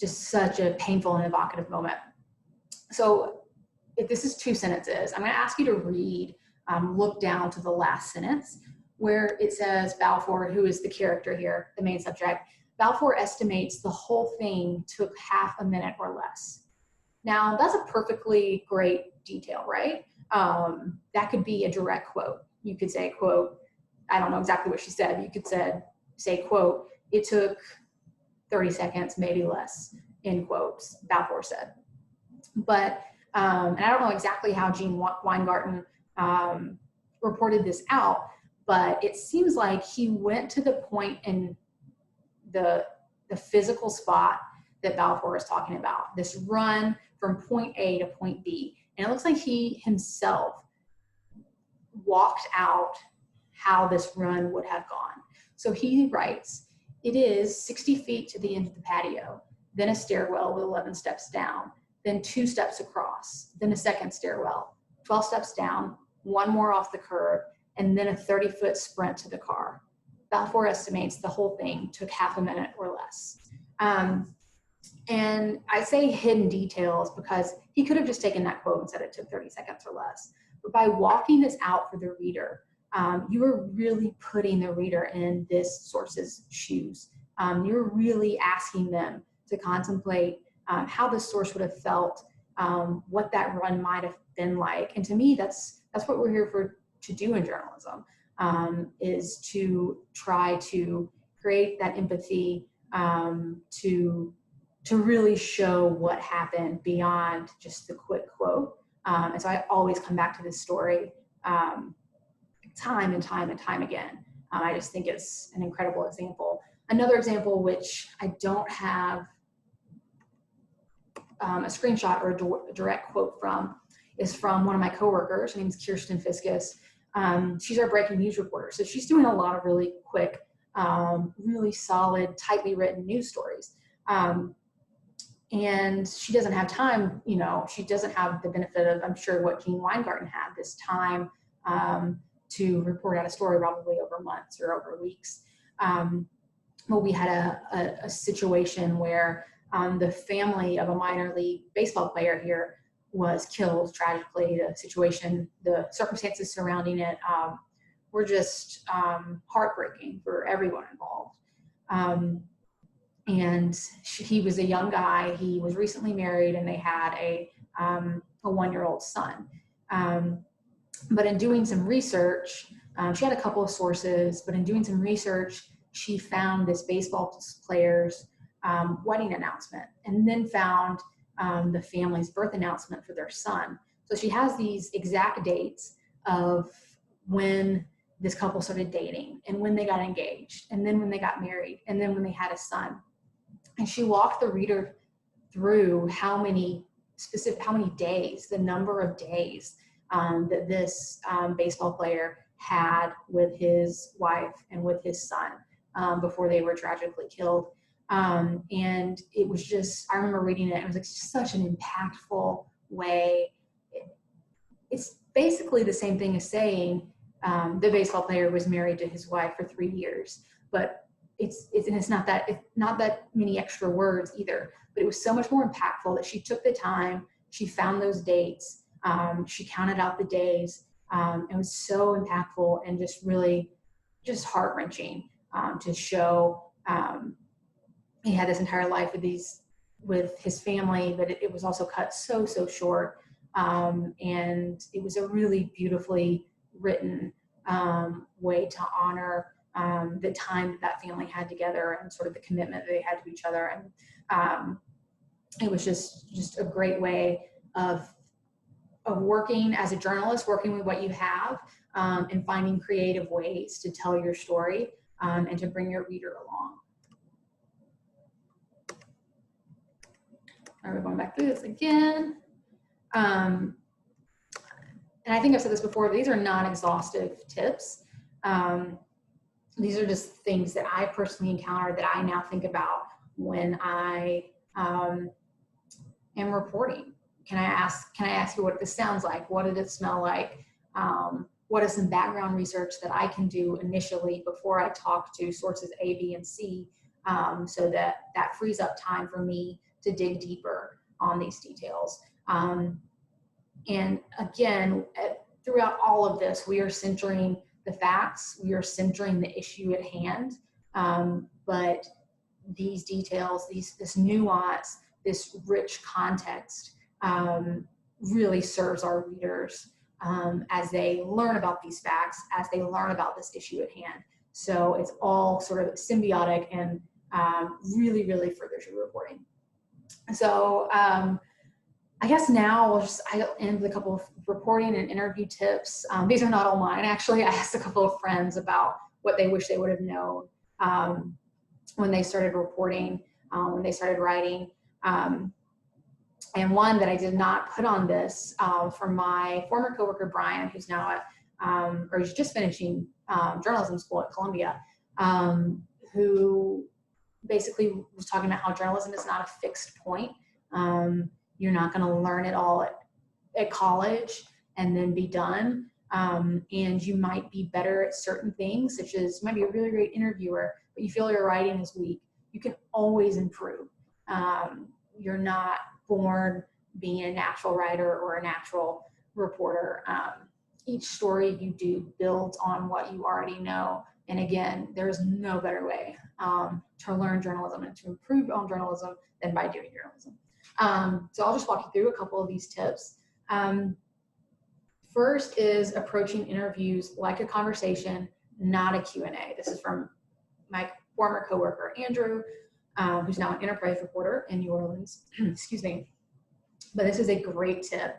such a painful and evocative moment. So if this is 2 sentences, I'm going to ask you to read, look down to the last sentence where it says Balfour, who is the character here, the main subject, Balfour estimates the whole thing took half a minute or less. Now, that's a perfectly great detail, right? That could be a direct quote. You could say, quote, I don't know exactly what she said. You could say, quote, it took 30 seconds, maybe less, end quotes, Balfour said. But, and I don't know exactly how Gene Weingarten reported this out, but it seems like he went to the point in the physical spot that Balfour is talking about, this run from point A to point B. And it looks like he himself walked out how this run would have gone. So he writes, it is 60 feet to the end of the patio, then a stairwell with 11 steps down, then 2 steps across, then a second stairwell, 12 steps down, 1 more off the curb, and then a 30-foot sprint to the car. Balfour estimates the whole thing took half a minute or less. And I say hidden details because he could have just taken that quote and said it took 30 seconds or less. But by walking this out for the reader, you are really putting the reader in this source's shoes. You're really asking them to contemplate how the source would have felt, what that run might have been like. And to me, that's what we're here to do in journalism, is to try to create that empathy, to really show what happened beyond just the quick quote. And so I always come back to this story time and time and time again. I just think it's an incredible example. Another example, which I don't have a screenshot or a direct quote from, is from one of my coworkers. Her name is Kirsten Fiskus. She's our breaking news reporter. So she's doing a lot of really quick, really solid, tightly written news stories. And she doesn't have time, she doesn't have the benefit of, I'm sure, what Gene Weingarten had, this time to report out a story probably over months or over weeks. But we had a situation where the family of a minor league baseball player here was killed tragically. The circumstances surrounding it were just heartbreaking for everyone involved. And he was a young guy. He was recently married, and they had a 1-year-old son. But in doing some research, she had a couple of sources, but in doing some research, she found this baseball player's wedding announcement, and then found the family's birth announcement for their son. So she has these exact dates of when this couple started dating, and when they got engaged, and then when they got married, and then when they had a son. And she walked the reader through how many days, the number of days that this baseball player had with his wife and with his son before they were tragically killed. And it was just, I remember reading it, it was like such an impactful way. It's basically the same thing as saying the baseball player was married to his wife for 3 years, but it's not that many extra words either, but it was so much more impactful that she took the time, she found those dates, she counted out the days. It was so impactful and just really just heart-wrenching to show he had this entire life with his family, but it was also cut so short. And it was a really beautifully written way to honor the time that family had together and sort of the commitment that they had to each other. And it was just a great way of working as a journalist, working with what you have, and finding creative ways to tell your story and to bring your reader along. All right, we're going back through this again. And I think I've said this before, but these are non-exhaustive tips. These are just things that I personally encountered that I now think about when I am reporting. Can I ask you what this sounds like? What did it smell like? What is some background research that I can do initially before I talk to sources A, B, and C, so that frees up time for me to dig deeper on these details. And again, throughout all of this, we are centering the facts, we are centering the issue at hand, but these details, this nuance, this rich context really serves our readers as they learn about these facts, as they learn about this issue at hand. So it's all sort of symbiotic and really furthers your reporting. So I guess now I'll end with a couple of reporting and interview tips. These are not all mine, actually. I asked a couple of friends about what they wish they would have known when they started reporting, when they started writing. And one that I did not put on this from my former coworker, Brian, who's now at, or he's just finishing journalism school at Columbia, who basically was talking about how journalism is not a fixed point. You're not going to learn it all at college and then be done. And you might be better at certain things, such as you might be a really great interviewer, but you feel your writing is weak. You can always improve. You're not born being a natural writer or a natural reporter. Each story you do builds on what you already know. And again, there's no better way to learn journalism and to improve on journalism than by doing journalism. So I'll just walk you through a couple of these tips. First is approaching interviews like a conversation, not a Q&A. This is from my former coworker, Andrew, who's now an enterprise reporter in New Orleans. Excuse me. But this is a great tip.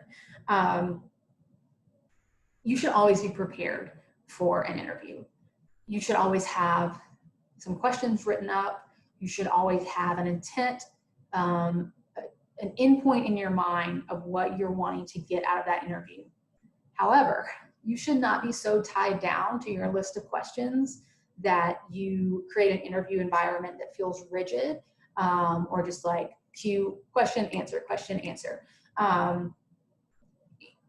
You should always be prepared for an interview. You should always have some questions written up. You should always have an intent, an endpoint in your mind of what you're wanting to get out of that interview. However, you should not be so tied down to your list of questions that you create an interview environment that feels rigid, or just like cue, question, answer, question, answer.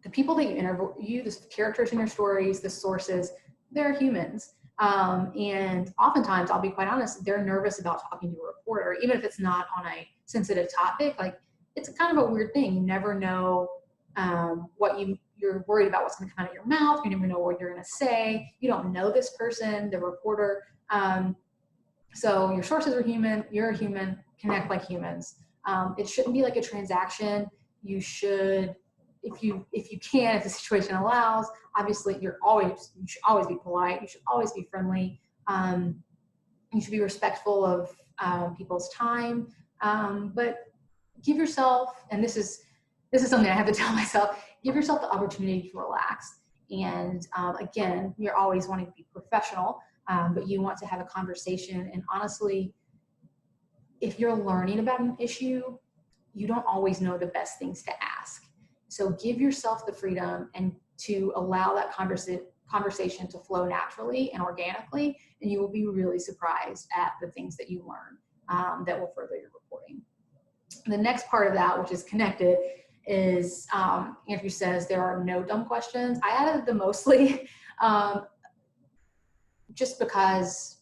The people that you interview, the characters in your stories, the sources, they're humans. And oftentimes, I'll be quite honest, they're nervous about talking to a reporter, even if it's not on a sensitive topic. Like, it's kind of a weird thing. You never know what you're worried about what's going to come out of your mouth. You never know what you're going to say. You don't know this person, the reporter. So your sources are human. You're a human. Connect like humans. It shouldn't be like a transaction. You should, if you can, if the situation allows, obviously you should always be polite. You should always be friendly. You should be respectful of people's time. But give yourself, and this is something I have to tell myself, give yourself the opportunity to relax. And again, you're always wanting to be professional, but you want to have a conversation. And honestly, if you're learning about an issue, you don't always know the best things to ask. So give yourself the freedom and to allow that conversation to flow naturally and organically, and you will be really surprised at the things that you learn that will further your reporting. The next part of that, which is connected, is Andrew says there are no dumb questions. I added the mostly just because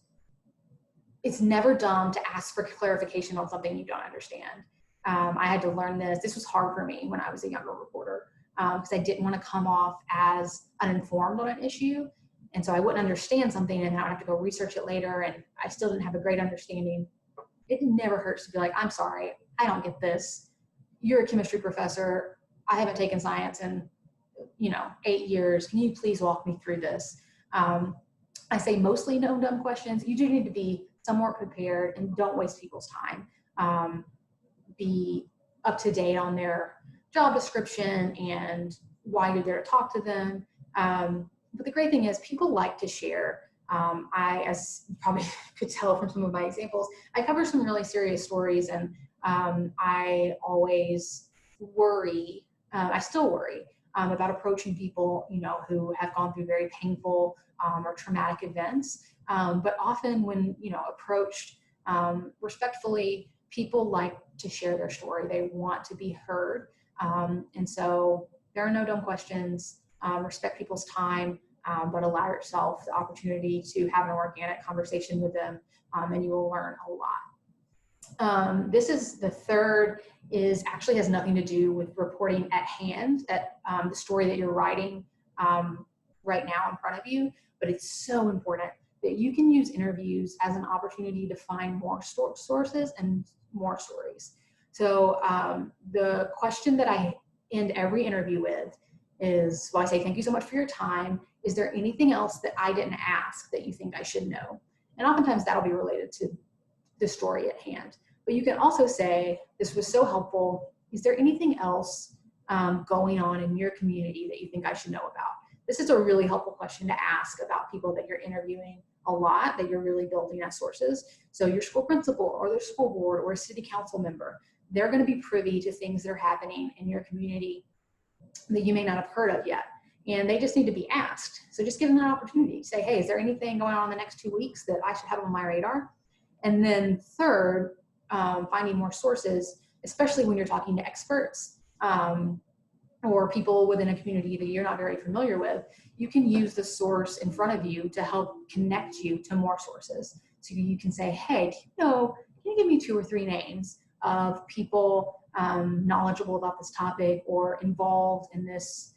it's never dumb to ask for clarification on something you don't understand. I had to learn this. This was hard for me when I was a younger reporter because I didn't want to come off as uninformed on an issue. And so I wouldn't understand something and then I would have to go research it later and I still didn't have a great understanding. It never hurts to be like, I'm sorry, I don't get this. You're a chemistry professor. I haven't taken science in, 8 years. Can you please walk me through this? I say mostly no dumb questions. You do need to be somewhat prepared and don't waste people's time. Be up to date on their job description and why you're there to talk to them. But the great thing is people like to share. As you probably could tell from some of my examples, I cover some really serious stories and I always worry, I still worry about approaching people, who have gone through very painful or traumatic events. But often when, approached respectfully, people like to share their story. They want to be heard. And so there are no dumb questions. Respect people's time, but allow yourself the opportunity to have an organic conversation with them, and you will learn a lot. This is the third, actually has nothing to do with reporting at hand, at the story that you're writing right now in front of you, but it's so important that you can use interviews as an opportunity to find more sources and more stories. So the question that I end every interview with is, I say, thank you so much for your time. Is there anything else that I didn't ask that you think I should know? And oftentimes that'll be related to the story at hand. But you can also say, this was so helpful. Is there anything else going on in your community that you think I should know about? This is a really helpful question to ask about people that you're interviewing a lot, that you're really building as sources. So your school principal or the school board or a city council member, they're going to be privy to things that are happening in your community that you may not have heard of yet. And they just need to be asked. So just give them an opportunity. Say, hey, is there anything going on in the next 2 weeks that I should have on my radar? And then third, finding more sources, especially when you're talking to experts or people within a community that you're not very familiar with, you can use the source in front of you to help connect you to more sources. So you can say, hey, can you give me 2 or 3 names of people knowledgeable about this topic or involved in this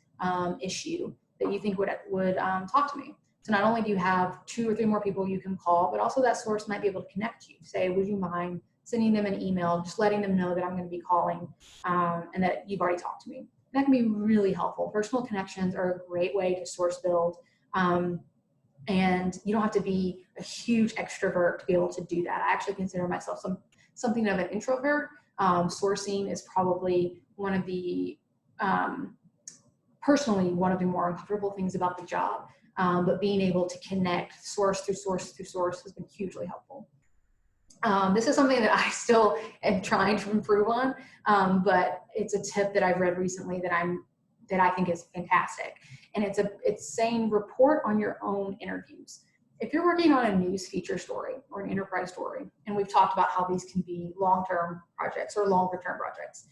issue that you think would talk to me? So not only do you have 2 or 3 more people you can call, but also that source might be able to connect you. Say, would you mind sending them an email, just letting them know that I'm going to be calling and that you've already talked to me. That can be really helpful. Personal connections are a great way to source build. And you don't have to be a huge extrovert to be able to do that. I actually consider myself something of an introvert. Sourcing is probably one of the, personally, one of the more uncomfortable things about the job. But being able to connect source through source through source has been hugely helpful. This is something that I still am trying to improve on, but it's a tip that I've read recently that I think is fantastic. And it's saying report on your own interviews. If you're working on a news feature story or an enterprise story, and we've talked about how these can be long-term projects or longer-term projects,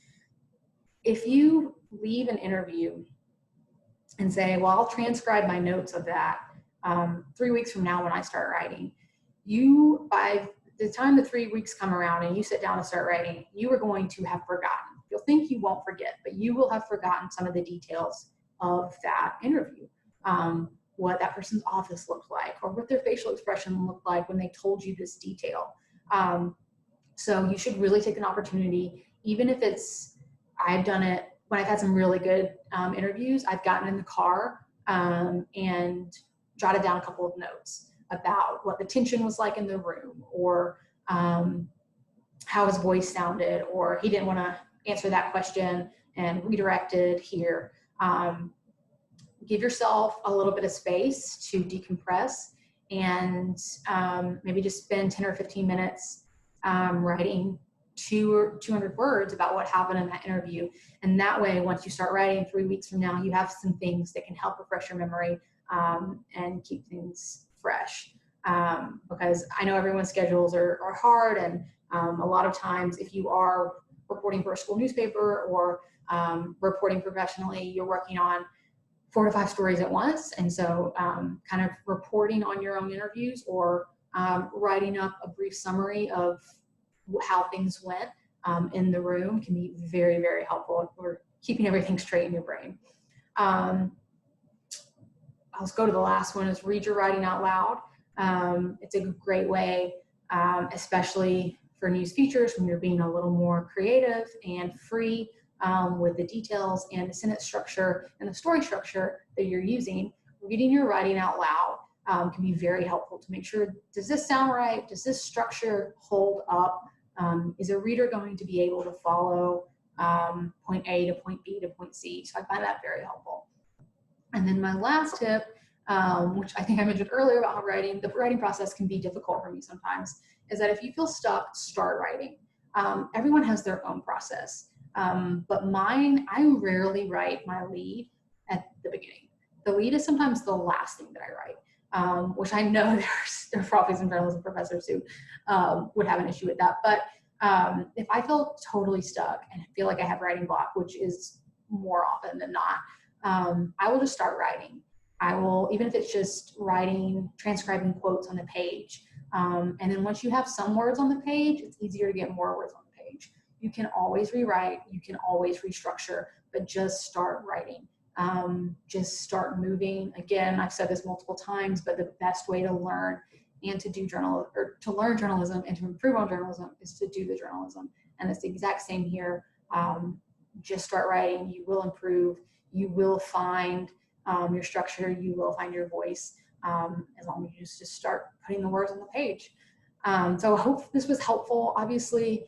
if you leave an interview and say, well, I'll transcribe my notes of that 3 weeks from now when I start writing, by the time the 3 weeks come around and you sit down to start writing, you are going to have forgotten. You'll think you won't forget, but you will have forgotten some of the details of that interview. What that person's office looked like or what their facial expression looked like when they told you this detail. So you should really take an opportunity, even if I've done it when I've had some really good interviews. I've gotten in the car and jotted down a couple of notes about what the tension was like in the room, or how his voice sounded, or he didn't want to answer that question and redirected here. Give yourself a little bit of space to decompress and maybe just spend 10 or 15 minutes writing 200 words about what happened in that interview. And that way, once you start writing 3 weeks from now, you have some things that can help refresh your memory and keep things fresh. Because I know everyone's schedules are hard, and a lot of times if you are reporting for a school newspaper or reporting professionally, you're working on 4 to 5 stories at once. And so kind of reporting on your own interviews or writing up a brief summary of how things went in the room can be very, very helpful for keeping everything straight in your brain. Let's go to the last one, is read your writing out loud. It's a great way, especially for news features, when you're being a little more creative and free with the details and the sentence structure and the story structure that you're using. Reading your writing out loud can be very helpful to make sure, does this sound right? Does this structure hold up? Is a reader going to be able to follow point A to point B to point C? So I find that very helpful. And then my last tip, which I think I mentioned earlier about how the writing process can be difficult for me sometimes, is that if you feel stuck, start writing. Everyone has their own process. But mine, I rarely write my lead at the beginning. The lead is sometimes the last thing that I write, which I know there are probably some journalism professors who would have an issue with that. But if I feel totally stuck and feel like I have writing block, which is more often than not, I will just start writing. I will, even if it's just writing, transcribing quotes on the page. And then once you have some words on the page, it's easier to get more words on the page. You can always rewrite, you can always restructure, but just start writing. Just start moving. Again, I've said this multiple times, but the best way to learn and to do to learn journalism and to improve on journalism is to do the journalism. And it's the exact same here. Just start writing, you will improve, you will find your structure, you will find your voice, as long as you just start putting the words on the page. So I hope this was helpful. Obviously,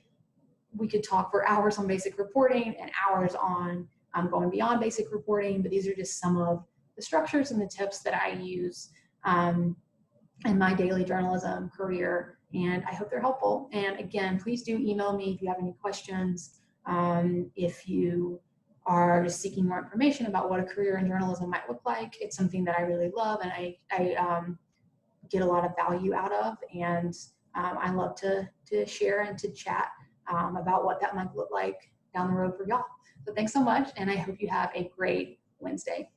we could talk for hours on basic reporting and hours on going beyond basic reporting, but these are just some of the structures and the tips that I use in my daily journalism career, and I hope they're helpful. And again, please do email me if you have any questions. If you are just seeking more information about what a career in journalism might look like, it's something that I really love and I get a lot of value out of, and I love to share and to chat about what that might look like down the road for y'all. So thanks so much, and I hope you have a great Wednesday.